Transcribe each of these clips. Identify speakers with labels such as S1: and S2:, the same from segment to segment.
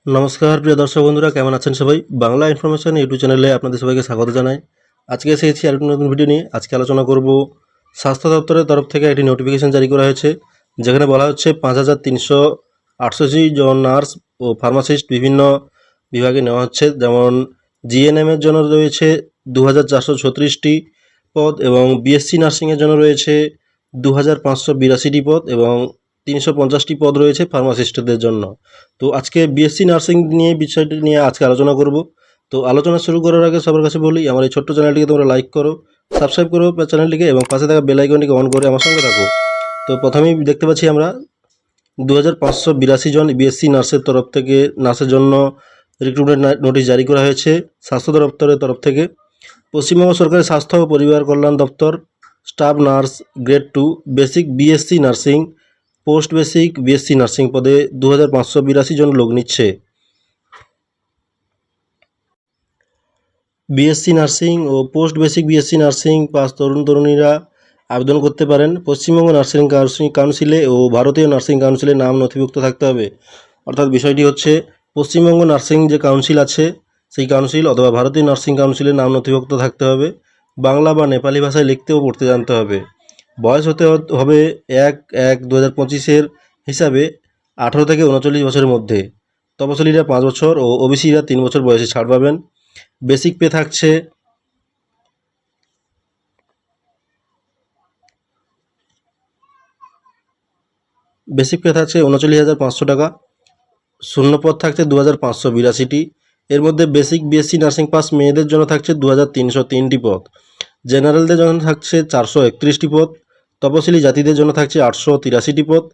S1: নমস্কার প্রিয় দর্শক বন্ধুরা, কেমন আছেন সবাই? বাংলা ইনফরমেশন ইউটিউব চ্যানেলে আপনাদের সবাইকে স্বাগত জানাই। আজকে এসেছি আরেকটি নতুন ভিডিও নিয়ে। আজকে আলোচনা করব স্বাস্থ্য দপ্তরের তরফ থেকে একটি নোটিফিকেশন জারি করা হয়েছে, যেখানে বলা হচ্ছে 5368 জন নার্স ও ফার্মাসিস্ট বিভিন্ন বিভাগে নেওয়া হচ্ছে। যেমন জিএনএমের জন্য রয়েছে 2436টি পদ এবং বিএসসি নার্সিংয়ের জন্য রয়েছে 2582টি পদ এবং 350টি পদ রয়েছে ফার্মাসিস্টদের জন্য। তো আজকে বিএসসি নার্সিং নিয়ে বিষয়টি নিয়ে আজকে আলোচনা করব। তো আলোচনা শুরু করার আগে সবার কাছে বলি, আমার এই ছোট্ট চ্যানেলটিকে তোমরা লাইক করো, সাবস্ক্রাইব করো চ্যানেলটিকে এবং পাশে থাকা বেল আইকনটিকে অন করে আমার সঙ্গে থাকো। তো প্রথমেই দেখতে পাচ্ছি আমরা 2582 জন বিএসসি নার্সের তরফ থেকে নার্সের জন্য রিক্রুটমেন্ট নোটিশ জারি করা হয়েছে স্বাস্থ্য দপ্তরের তরফ থেকে। পশ্চিমবঙ্গ সরকারের স্বাস্থ্য ও পরিবার কল্যাণ দপ্তর staff nurse grade 2 basic BSc nursing post basic BSc nursing পদে 2582 জন লোক নিচ্ছে। বিএসসি নার্সিং ও post basic BSc nursing pass তরুণীরা আবেদন করতে পারেন। পশ্চিমবঙ্গ নার্সিং কাউন্সিলে ও ভারতীয় নার্সিং কাউন্সিলে নাম নথিভুক্ত থাকতে হবে। অর্থাৎ বিষয়টি হচ্ছে, পশ্চিমবঙ্গ নার্সিং যে কাউন্সিল আছে সেই কাউন্সিল অথবা ভারতীয় নার্সিং কাউন্সিলে নাম নথিভুক্ত থাকতে হবে। বাংলা বা নেপালি ভাষায় লিখতে ও পড়তে জানতে হবে। বয়স হতে হবে 1/1/2025 হিসাবে 18 থেকে 39 বছরের মধ্যে। তপশিলীরা 5 বছর ও ওবিসিরা 3 বছর বয়সে ছাড় পাবেন। বেসিক পে থাকছে 39,500 টাকা। শূন্যপদ থাকছে 2582টি। এর মধ্যে বেসিক বিএসসি নার্সিং পাস মেয়েদের জন্য থাকছে 2303টি পদ। জেনারেলদের জন্য থাকছে 431টি পদ। তপশিলি জাতিদের জন্য থাকছে 883টি পদ।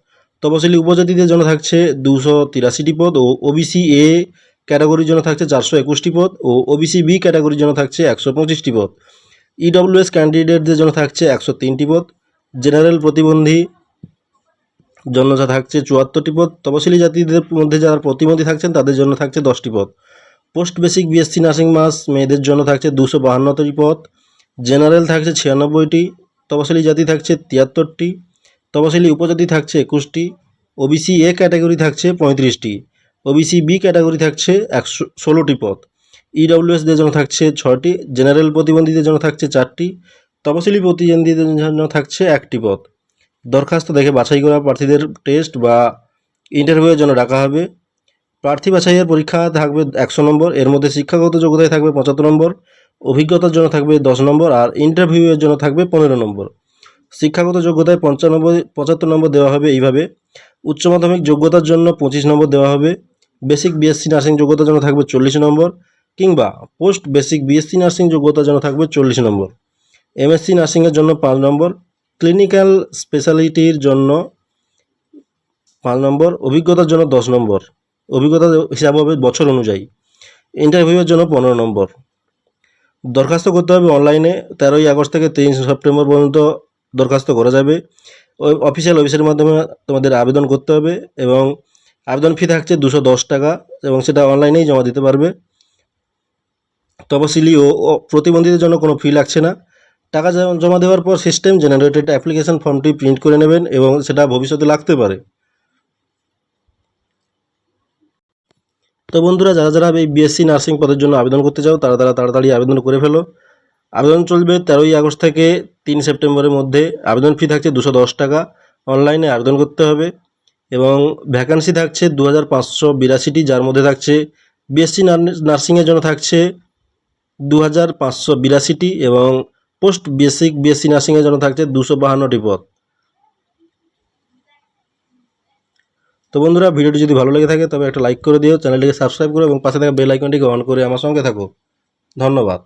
S1: তপশিলি উপজাতিদের জন্য থাকছে 283টি পদ ও ওবিসি এ ক্যাটাগরির জন্য থাকছে 421টি পদ ও ওবিসি বি ক্যাটাগরির জন্য থাকছে 125টি পদ। ইডব্লিউএস ক্যান্ডিডেটদের জন্য থাকছে 103টি পদ। জেনারেল প্রতিবন্ধী জন্য যা থাকছে 74টি পদ। তপশিলি জাতিদের মধ্যে যারা প্রতিবন্ধী থাকছেন তাদের জন্য থাকছে 10টি পদ। পোস্ট বেসিক বিএসসি নার্সিং মাস মেয়েদের জন্য থাকছে 252টি পদ। জেনারেল থাকছে 96টি। তপশিলি জাতি থাকছে 73টি। তপশিলি উপজাতি থাকছে 21টি। ওবিসি এ ক্যাটাগরি থাকছে 35টি। ওবিসি বি ক্যাটাগরি থাকছে 116টি পদ। ইডব্লিউএসদের জন্য থাকছে 6টি। জেনারেল প্রতিবন্ধীদের জন্য থাকছে 4টি। তপশিলি প্রতিবন্ধীদের জন্য থাকছে 1টি পদ। দরখাস্ত দেখে বাছাই করা প্রার্থীদের টেস্ট বা ইন্টারভিউয়ের জন্য ডাকা হবে। প্রার্থী বাছাইয়ের পরীক্ষা থাকবে 100 নম্বর। এর মধ্যে শিক্ষাগত যোগ্যতায় থাকবে 75 নম্বর, অভিজ্ঞতার জন্য থাকবে 10 নম্বর আর ইন্টারভিউয়ের জন্য থাকবে 15 নম্বর। শিক্ষাগত যোগ্যতায় 75 নম্বর দেওয়া হবে এইভাবে: উচ্চ মাধ্যমিক যোগ্যতার জন্য 25 নম্বর দেওয়া হবে। বেসিক বিএসসি নার্সিং যোগ্যতার জন্য থাকবে 40 নম্বর, কিংবা পোস্ট বেসিক বিএসসি নার্সিং যোগ্যতার জন্য থাকবে 40 নম্বর। এমএসসি নার্সিংয়ের জন্য 5 নম্বর, ক্লিনিক্যাল স্পেশালিটির জন্য 5 নম্বর, অভিজ্ঞতার জন্য 10 নম্বর। অভিজ্ঞতা হিসাব হবে বছর অনুযায়ী। ইন্টারভিউয়ের জন্য 15 নম্বর। দরখাস্ত করতে হবে অনলাইনে। 13ই আগস্ট থেকে 3 সেপ্টেম্বর পর্যন্ত দরখাস্ত করা যাবে। ওই অফিসিয়াল ওয়েবসাইটের মাধ্যমে তোমাদের আবেদন করতে হবে এবং আবেদন ফি থাকছে 210 টাকা এবং সেটা অনলাইনেই জমা দিতে পারবে। তপশিলি ও প্রতিবন্ধীদের জন্য কোনো ফি লাগছে না। টাকা জমা দেওয়ার পর সিস্টেম জেনারেটেড অ্যাপ্লিকেশন ফর্মটি প্রিন্ট করে নেবেন এবং সেটা ভবিষ্যতে লাগতে পারে। তো বন্ধুরা, যারা যারা এই বিএসসি নার্সিং পদের জন্য আবেদন করতে চাও তারা তাড়াতাড়ি আবেদন করে ফেলো। আবেদন চলবে 13ই আগস্ট থেকে 3 সেপ্টেম্বরের মধ্যে। আবেদন ফি থাকছে 210 টাকা। অনলাইনে আবেদন করতে হবে এবং ভ্যাকান্সি থাকছে 2582টি, যার মধ্যে থাকছে বিএসসি নার্সিংয়ের জন্য থাকছে 2582টি এবং পোস্ট বেসিক বিএসসি নার্সিংয়ের জন্য থাকছে 252টি পদ। তো বন্ধুরা, ভিডিওটি যদি ভালো লেগে থাকে তবে একটা লাইক করে দিও, চ্যানেলটিকে সাবস্ক্রাইব করো এবং পাশে থাকা বেল আইকনটিকে অন করে আমার সঙ্গে থাকো। ধন্যবাদ।